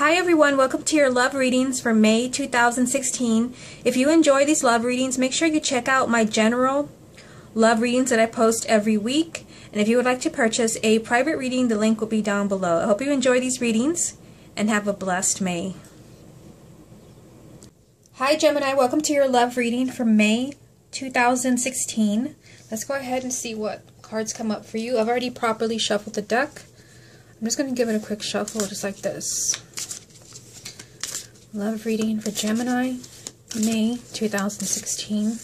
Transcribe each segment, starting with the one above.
Hi everyone, welcome to your love readings for May 2016. If you enjoy these love readings, make sure you check out my general love readings that I post every week. And if you would like to purchase a private reading, the link will be down below. I hope you enjoy these readings and have a blessed May. Hi Gemini, welcome to your love reading for May 2016. Let's go ahead and see what cards come up for you. I've already properly shuffled the deck. I'm just going to give it a quick shuffle just like this. Love reading for Gemini, May 2016.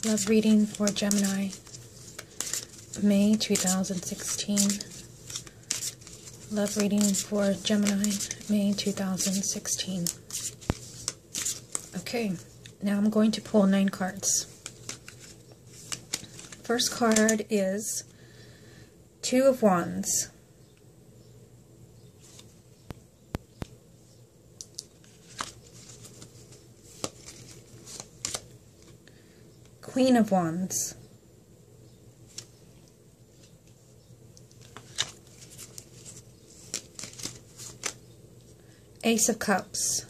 Love reading for Gemini, May 2016. Love reading for Gemini, May 2016. Okay, now I'm going to pull 9 cards. First card is Two of Wands. Queen of Wands. Ace of Cups.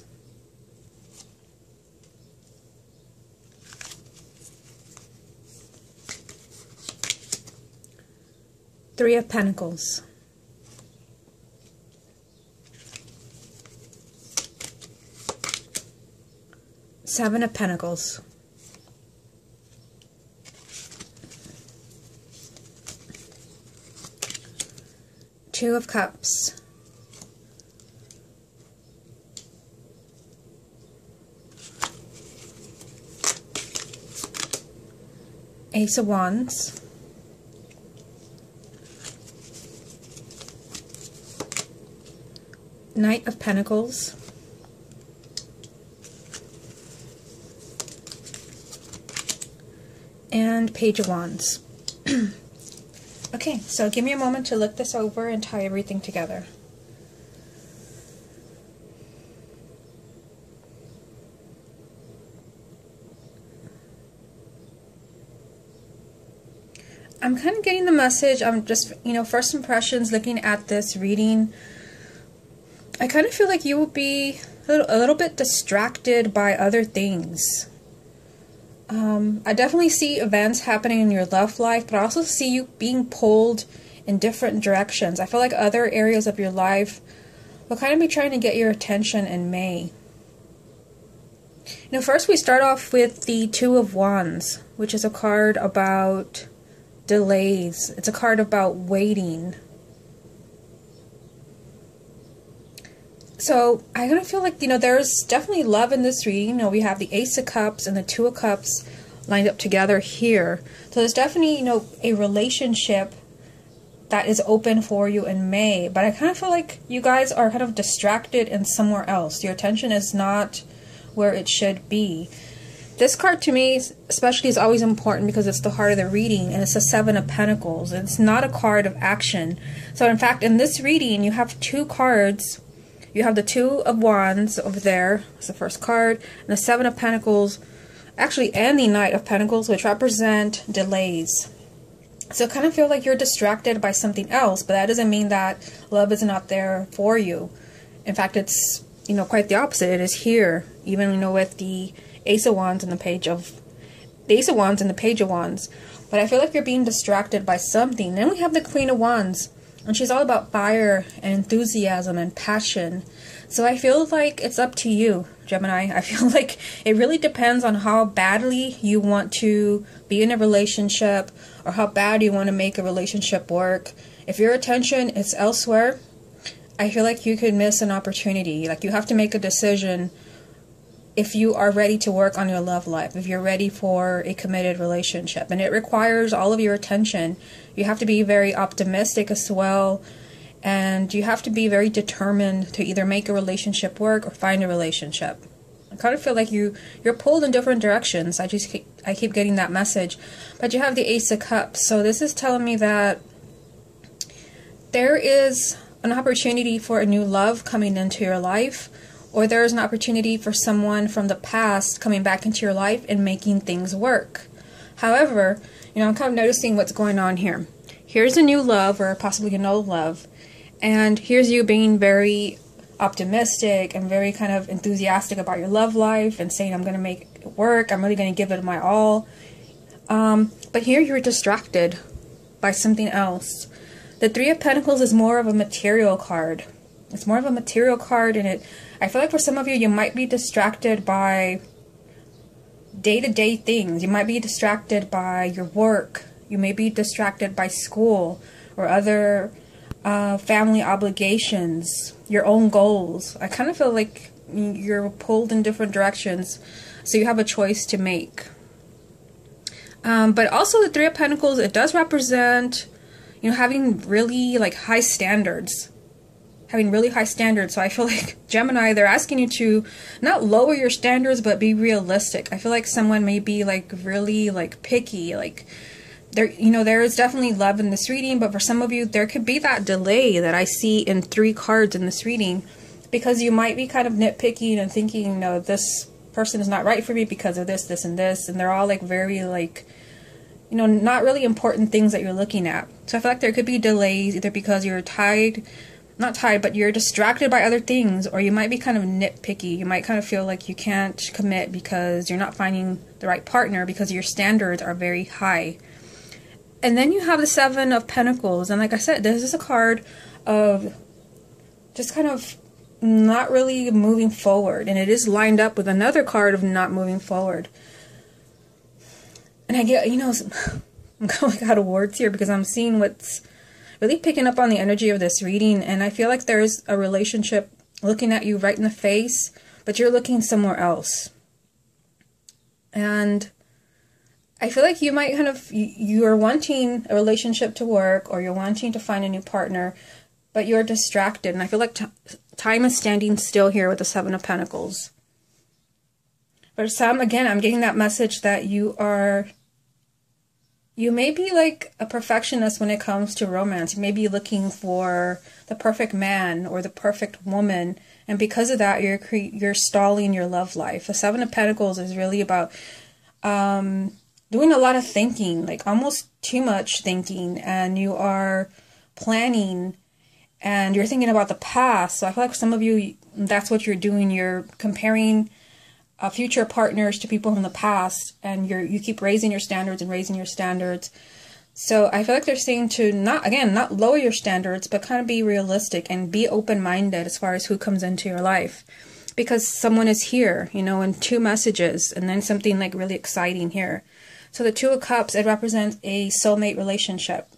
Three of Pentacles. Seven of Pentacles. Two of Cups. Ace of Wands. Knight of Pentacles. And Page of Wands. Okay, so give me a moment to look this over and tie everything together. I'm kind of getting the message. I'm just, first impressions looking at this reading. I kind of feel like you will be a little bit distracted by other things. I definitely see events happening in your love life, but I also see you being pulled in different directions. I feel like other areas of your life will kind of be trying to get your attention in May. First we start off with the Two of Wands, which is a card about delays. It's a card about waiting. So I kind of feel like, there's definitely love in this reading. We have the Ace of Cups and the Two of Cups lined up together here. So there's definitely, a relationship that is open for you in May. But I kind of feel like you guys are kind of distracted in somewhere else. Your attention is not where it should be. This card to me especially is always important because it's the heart of the reading, and it's the Seven of Pentacles. It's not a card of action. So in fact, in this reading, you have 2 cards. You have the Two of Wands over there, it's the first card, and the Seven of Pentacles, actually, and the Knight of Pentacles, which represent delays. So I kind of feel like you're distracted by something else, but that doesn't mean that love is not there for you. In fact, it's, quite the opposite. It is here, even, with the Ace of Wands and the Page of Wands. But I feel like you're being distracted by something. Then we have the Queen of Wands. And she's all about fire and enthusiasm and passion. So I feel like it's up to you, Gemini. I feel like it really depends on how badly you want to be in a relationship or how bad you want to make a relationship work. If your attention is elsewhere, I feel like you could miss an opportunity. Like, you have to make a decision if you are ready to work on your love life, if you're ready for a committed relationship. And it requires all of your attention. You have to be very optimistic as well. And you have to be very determined to either make a relationship work or find a relationship. I kind of feel like you're pulled in different directions. I keep getting that message. But you have the Ace of Cups. So this is telling me that there is an opportunity for a new love coming into your life, or there is an opportunity for someone from the past coming back into your life and making things work. However, I'm kind of noticing what's going on here. Here's a new love, or possibly an old love, And here's you being very optimistic and very kind of enthusiastic about your love life and saying, I'm going to make it work. I'm really going to give it my all. But here you're distracted by something else. The Three of Pentacles is more of a material card. It's more of a material card, and I feel like for some of you, you might be distracted by day-to-day things. You might be distracted by your work. You may be distracted by school or other family obligations, your own goals. I kind of feel like you're pulled in different directions, so you have a choice to make. But also the Three of Pentacles, it does represent, having really like high standards. Having really high standards. So I feel like Gemini, they're asking you to not lower your standards, but be realistic. I feel like someone may be like really like picky, like there is definitely love in this reading, but for some of you, there could be that delay that I see in 3 cards in this reading, because you might be kind of nitpicking and thinking, no, this person is not right for me because of this, this, and this, and they're all like very like, not really important things that you're looking at. So I feel like there could be delays either because you're not tied, but you're distracted by other things, or you might be kind of nitpicky. You might kind of feel like you can't commit because you're not finding the right partner because your standards are very high. And then you have the Seven of Pentacles, and like I said, this is a card of just kind of not really moving forward, and it is lined up with another card of not moving forward. And I get, I'm going out of words here because I'm seeing what's really picking up on the energy of this reading, and I feel like there's a relationship looking at you right in the face, but you're looking somewhere else. And I feel like you might you're wanting a relationship to work, or you're wanting to find a new partner, but you're distracted, and I feel like time is standing still here with the Seven of Pentacles. For some, again, I'm getting that message that you may be like a perfectionist when it comes to romance. You may be looking for the perfect man or the perfect woman, and because of that, you're stalling your love life. The Seven of Pentacles is really about doing a lot of thinking, like almost too much thinking, and you are planning, and you're thinking about the past. So I feel like some of you, that's what you're doing. You're comparing future partners to people from the past, and you keep raising your standards and raising your standards. So I feel like they're saying to not lower your standards, but kind of be realistic and be open-minded as far as who comes into your life, because someone is here, in 2 messages, and then something like really exciting here. So the Two of Cups, it represents a soulmate relationship.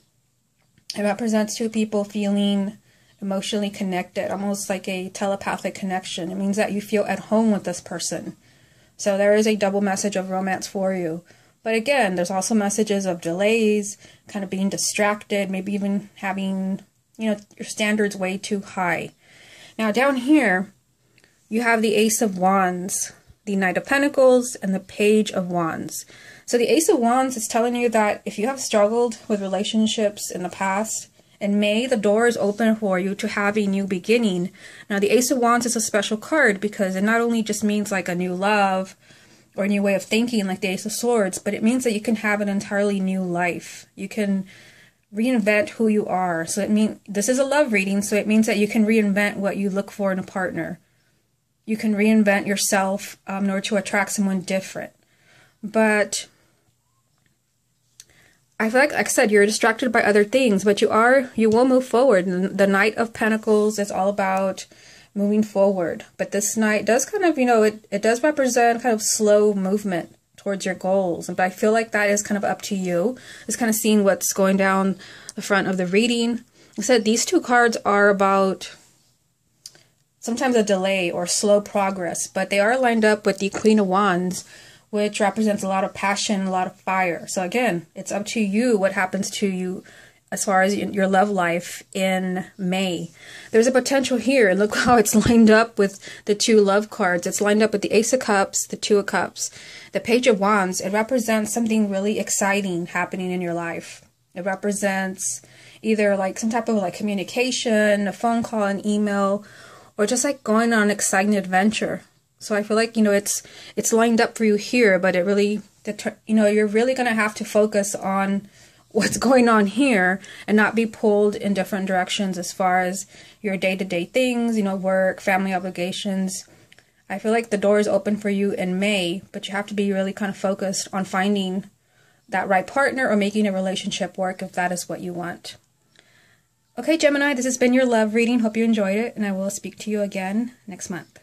It represents 2 people feeling emotionally connected, almost like a telepathic connection. It means that you feel at home with this person. So there is a double message of romance for you. But again, there's also messages of delays, kind of being distracted, maybe even having, your standards way too high. Now down here, you have the Ace of Wands, the Knight of Pentacles, and the Page of Wands. So the Ace of Wands is telling you that if you have struggled with relationships in the past, in May, the door is open for you to have a new beginning. Now, the Ace of Wands is a special card because it not only just means like a new love or a new way of thinking like the Ace of Swords, but it means that you can have an entirely new life. You can reinvent who you are. So this is a love reading, so it means that you can reinvent what you look for in a partner. You can reinvent yourself in order to attract someone different. But I feel like I said, you're distracted by other things, but you will move forward. The Knight of Pentacles is all about moving forward. But this Knight does kind of, it does represent kind of slow movement towards your goals. But I feel like that is kind of up to you. It's kind of seeing what's going down the front of the reading. I said these 2 cards are about sometimes a delay or slow progress, but they are lined up with the Queen of Wands, which represents a lot of passion, a lot of fire. So again, it's up to you what happens to you as far as your love life in May. There's a potential here, and look how it's lined up with the 2 love cards. It's lined up with the Ace of Cups, the 2 of Cups, the Page of Wands. It represents something really exciting happening in your life. It represents either like some type of like communication, a phone call, an email, or just like going on an exciting adventure. So I feel like, it's lined up for you here, but it really, you're really going to have to focus on what's going on here and not be pulled in different directions as far as your day-to-day things, you know, work, family obligations. I feel like the door is open for you in May, but you have to be really kind of focused on finding that right partner or making a relationship work if that is what you want. Okay, Gemini, this has been your love reading. Hope you enjoyed it, and I will speak to you again next month.